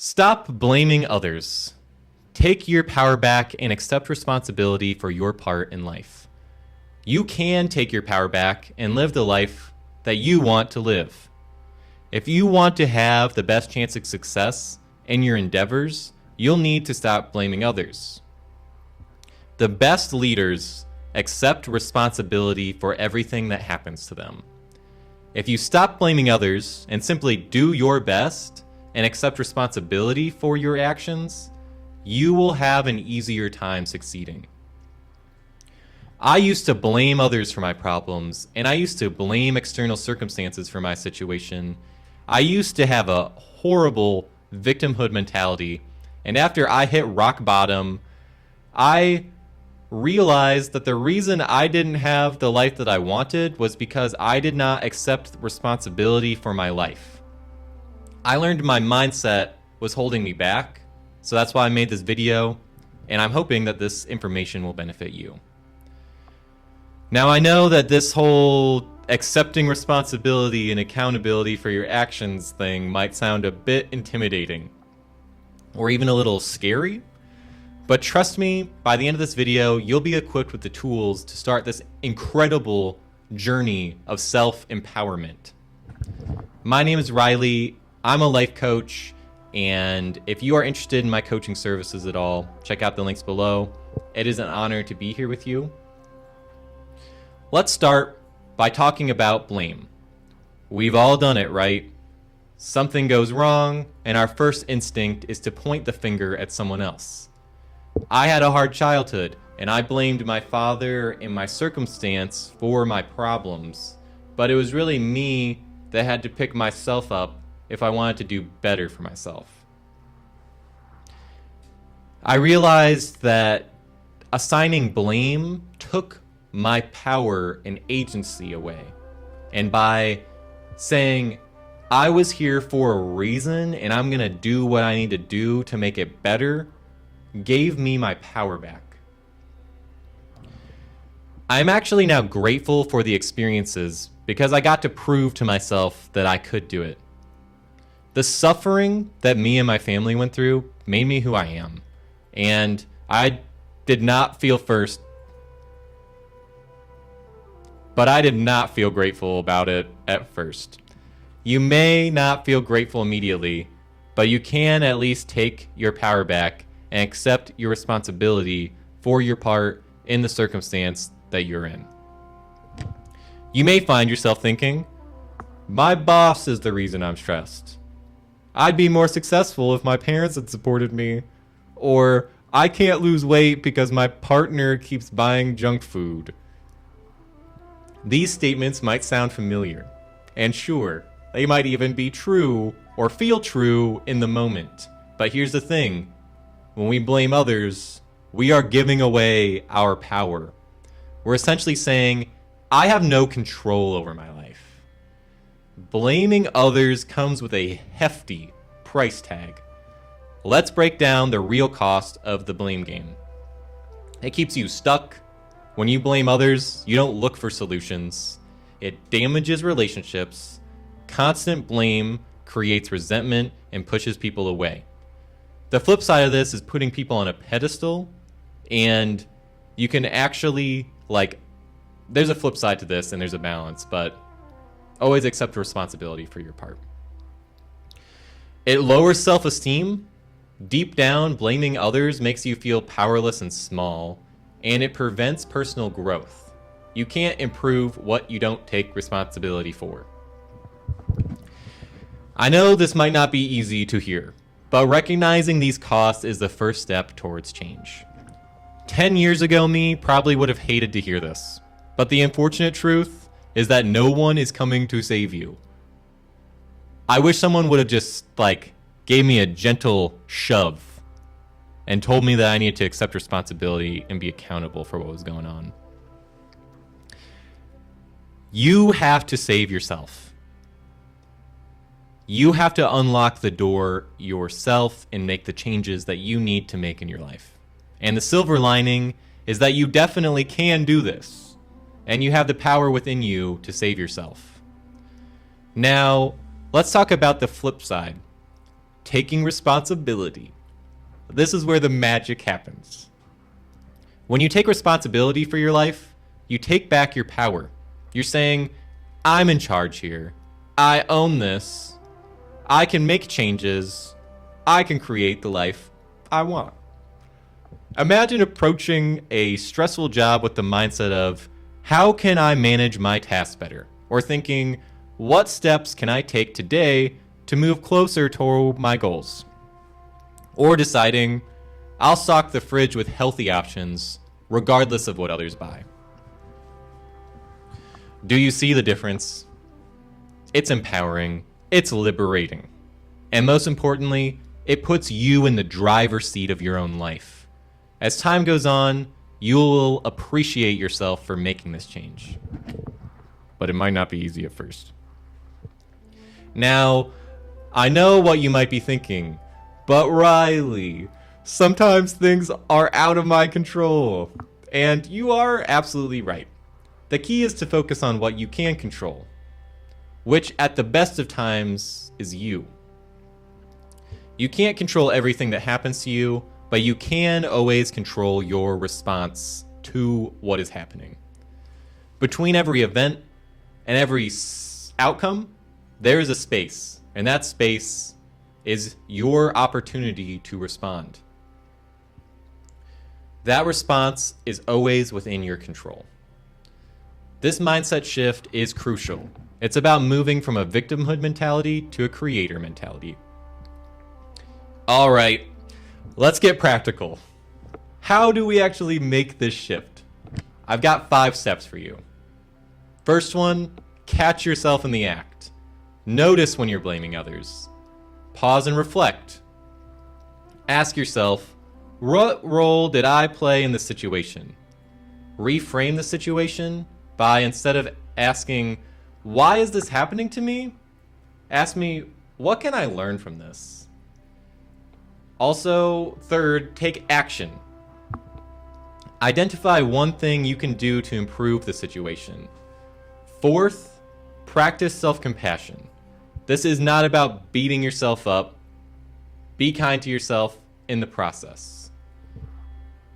Stop blaming others. Take your power back and accept responsibility for your part in life. You can take your power back and live the life that you want to live. If you want to have the best chance of success in your endeavors, you'll need to stop blaming others. The best leaders accept responsibility for everything that happens to them. If you stop blaming others and simply do your best and accept responsibility for your actions, you will have an easier time succeeding. I used to blame others for my problems, and I used to blame external circumstances for my situation. I used to have a horrible victimhood mentality, and after I hit rock bottom, I realized that the reason I didn't have the life that I wanted was because I did not accept responsibility for my life. I learned my mindset was holding me back, so that's why I made this video, and I'm hoping that this information will benefit you. Now, I know that this whole accepting responsibility and accountability for your actions thing might sound a bit intimidating, or even a little scary, but trust me, by the end of this video, you'll be equipped with the tools to start this incredible journey of self-empowerment. My name is Riley. I'm a life coach, and if you are interested in my coaching services at all, check out the links below. It is an honor to be here with you. Let's start by talking about blame. We've all done it, right? Something goes wrong, and our first instinct is to point the finger at someone else. I had a hard childhood, and I blamed my father and my circumstance for my problems, but it was really me that had to pick myself up if I wanted to do better for myself. I realized that assigning blame took my power and agency away. And by saying, I was here for a reason and I'm gonna do what I need to do to make it better, gave me my power back. I'm actually now grateful for the experiences because I got to prove to myself that I could do it. The suffering that me and my family went through made me who I am. And I did not feel first, but I did not feel grateful about it at first. You may not feel grateful immediately, but you can at least take your power back and accept your responsibility for your part in the circumstance that you're in. You may find yourself thinking, my boss is the reason I'm stressed. I'd be more successful if my parents had supported me. Or, I can't lose weight because my partner keeps buying junk food. These statements might sound familiar, and sure, they might even be true or feel true in the moment. But here's the thing, when we blame others, we are giving away our power. We're essentially saying, I have no control over my life. Blaming others comes with a hefty price tag. Let's break down the real cost of the blame game. It keeps you stuck. When you blame others, you don't look for solutions. It damages relationships. Constant blame creates resentment and pushes people away. The flip side of this is putting people on a pedestal, and you can actually, there's a flip side to this and there's a balance, but always accept responsibility for your part. It lowers self-esteem. Deep down, blaming others makes you feel powerless and small, and it prevents personal growth. You can't improve what you don't take responsibility for. I know this might not be easy to hear, but recognizing these costs is the first step towards change. 10 years ago, me probably would have hated to hear this, but the unfortunate truth is that no one is coming to save you. I wish someone would have just, gave me a gentle shove and told me that I needed to accept responsibility and be accountable for what was going on. You have to save yourself. You have to unlock the door yourself and make the changes that you need to make in your life. And the silver lining is that you definitely can do this, and you have the power within you to save yourself. Now, let's talk about the flip side. taking responsibility. This is where the magic happens. When you take responsibility for your life, you take back your power. You're saying, I'm in charge here. I own this. I can make changes. I can create the life I want. Imagine approaching a stressful job with the mindset of, how can I manage my tasks better? Or thinking, what steps can I take today to move closer toward my goals? Or deciding, I'll stock the fridge with healthy options, regardless of what others buy. Do you see the difference? It's empowering, it's liberating, and most importantly, it puts you in the driver's seat of your own life. As time goes on, you will appreciate yourself for making this change. But it might not be easy at first. Now, I know what you might be thinking, but Riley, sometimes things are out of my control. And you are absolutely right. The key is to focus on what you can control, which at the best of times is you. You can't control everything that happens to you, but you can always control your response to what is happening. Between every event and every outcome, there is a space, and that space is your opportunity to respond. That response is always within your control. This mindset shift is crucial. It's about moving from a victimhood mentality to a creator mentality. All right, let's get practical. How do we actually make this shift? I've got 5 steps for you. First one, catch yourself in the act. Notice when you're blaming others. Pause and reflect. Ask yourself, what role did I play in this situation? Reframe the situation by, instead of asking, why is this happening to me? Ask me, what can I learn from this? Also, third, take action. Identify one thing you can do to improve the situation. Fourth, practice self-compassion. This is not about beating yourself up. Be kind to yourself in the process.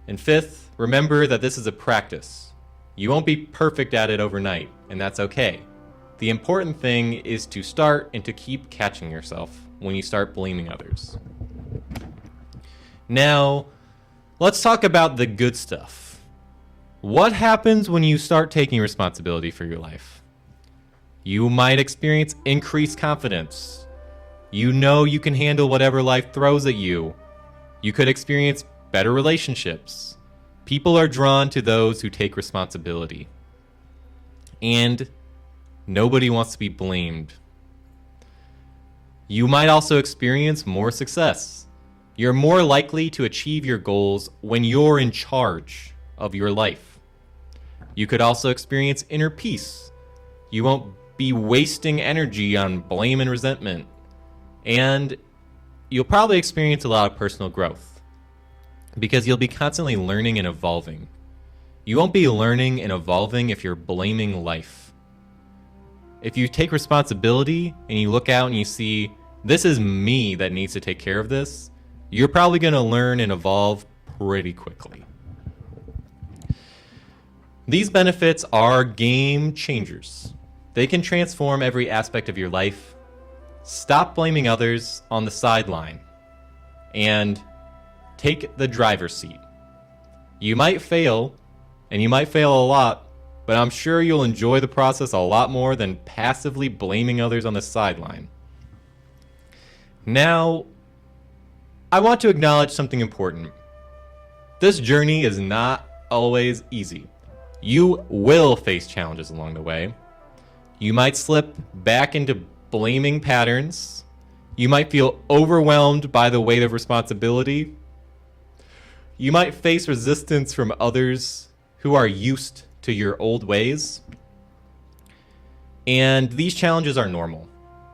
And fifth, remember that this is a practice. You won't be perfect at it overnight, and that's okay. The important thing is to start and to keep catching yourself when you start blaming others. Now, let's talk about the good stuff. What happens when you start taking responsibility for your life? You might experience increased confidence. You know you can handle whatever life throws at you. You could experience better relationships. People are drawn to those who take responsibility. And nobody wants to be blamed. You might also experience more success. You're more likely to achieve your goals when you're in charge of your life. You could also experience inner peace. You won't be wasting energy on blame and resentment. And you'll probably experience a lot of personal growth because you'll be constantly learning and evolving. You won't be learning and evolving if you're blaming life. If you take responsibility and you look out and you see, this is me that needs to take care of this, you're probably going to learn and evolve pretty quickly. These benefits are game changers. They can transform every aspect of your life. Stop blaming others on the sideline and take the driver's seat. You might fail, and you might fail a lot, but I'm sure you'll enjoy the process a lot more than passively blaming others on the sideline. Now, I want to acknowledge something important. This journey is not always easy. You will face challenges along the way. You might slip back into blaming patterns. You might feel overwhelmed by the weight of responsibility. You might face resistance from others who are used to your old ways. And these challenges are normal.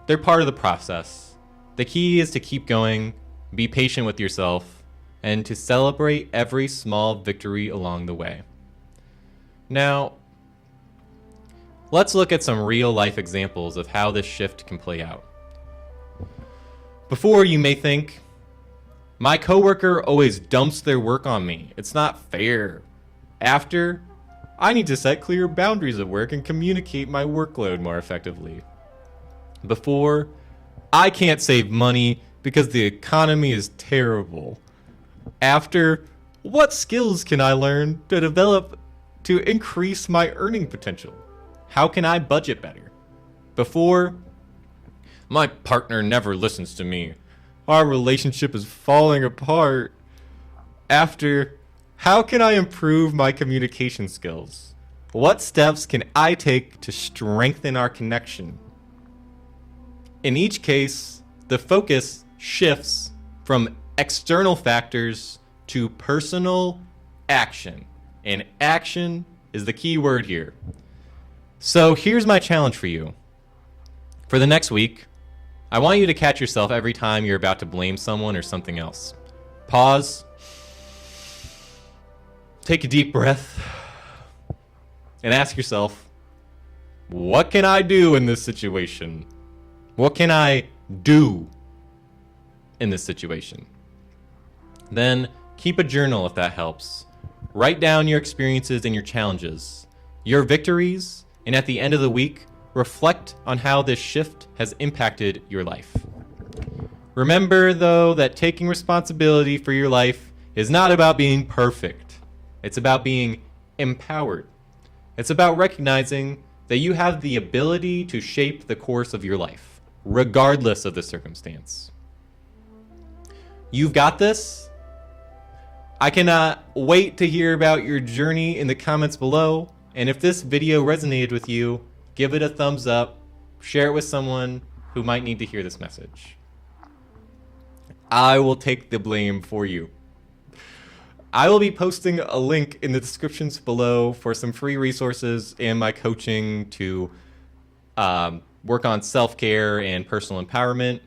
They're part of the process. The key is to keep going, be patient with yourself, and to celebrate every small victory along the way. Now, let's look at some real-life examples of how this shift can play out. Before, you may think, my coworker always dumps their work on me. It's not fair. After, I need to set clear boundaries at work and communicate my workload more effectively. Before, I can't save money because the economy is terrible. After, what skills can I learn to develop to increase my earning potential? How can I budget better? Before, my partner never listens to me. Our relationship is falling apart. After, how can I improve my communication skills? What steps can I take to strengthen our connection? In each case, the focus shifts from external factors to personal action. And action is the key word here. So here's my challenge for you. For the next week, I want you to catch yourself every time you're about to blame someone or something else. Pause. Take a deep breath. And ask yourself, what can I do in this situation? What can I do in this situation? Then keep a journal if that helps. Write down your experiences and your challenges, your victories, and at the end of the week, reflect on how this shift has impacted your life. Remember, though, that taking responsibility for your life is not about being perfect. It's about being empowered. It's about recognizing that you have the ability to shape the course of your life, regardless of the circumstance. You've got this. I cannot wait to hear about your journey in the comments below. And if this video resonated with you, give it a thumbs up, share it with someone who might need to hear this message. I will take the blame for you. I will be posting a link in the descriptions below for some free resources and my coaching to work on self-care and personal empowerment.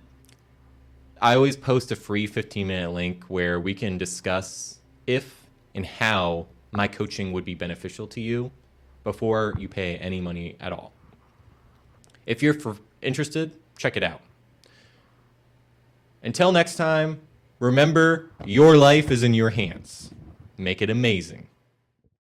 I always post a free 15-minute link where we can discuss if and how my coaching would be beneficial to you before you pay any money at all. If you're interested, check it out. Until next time, remember, your life is in your hands. Make it amazing.